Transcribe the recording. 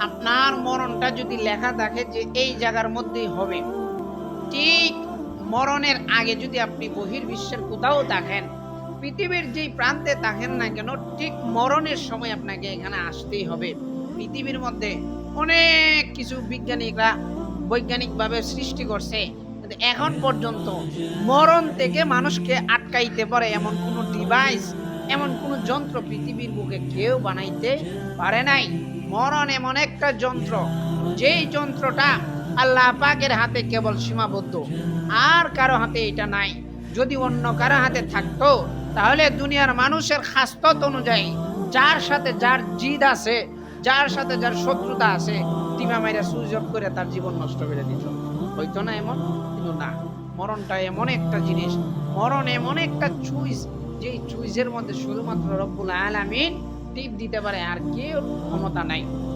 আপনার মরণটা যদি লেখা থাকে যে এই জায়গার মধ্যেই হবে, ঠিক মরণের আগে যদি আপনি বহির্বিশ্বের কোথাও থাকেন, পৃথিবীর যেই প্রান্তে থাকেন না কেন, ঠিক মরণের সময় আপনাকে এখানে আসতেই হবে। পৃথিবীর মধ্যে অনেক কিছু বিজ্ঞানীরা বৈজ্ঞানিকভাবে সৃষ্টি করছে, কিন্তু এখন পর্যন্ত মরণ থেকে মানুষকে আটকাইতে পারে এমন কোনো ডিভাইস, এমন কোনো যন্ত্র পৃথিবীর বুকে কেউ বানাইতে পারে নাই। মরণ এমন একটা যন্ত্র, যেই যন্ত্রটা আল্লাহ পাকের হাতে কেবল সীমাবদ্ধ, আর কারো হাতে এটা নাই। যদি অন্য কারো হাতে থাকতো, তাহলে দুনিয়ার মানুষের খাসলত অনুযায়ী যার সাথে যার জিদ আছে, যার সাথে যার শত্রুতা আছে, টিমা মাইরা সুইচ অফ করে তার জীবন নষ্ট করে দিত। হইতো না এমন? কিন্তু না, মরণটা এমন একটা জিনিস, মরণ এমন একটা চুইস, যেই চুইসের মধ্যে শুধুমাত্র রব্বুল আলামিন টিপ দিতে পারে, আর কেউ ক্ষমতা নাই।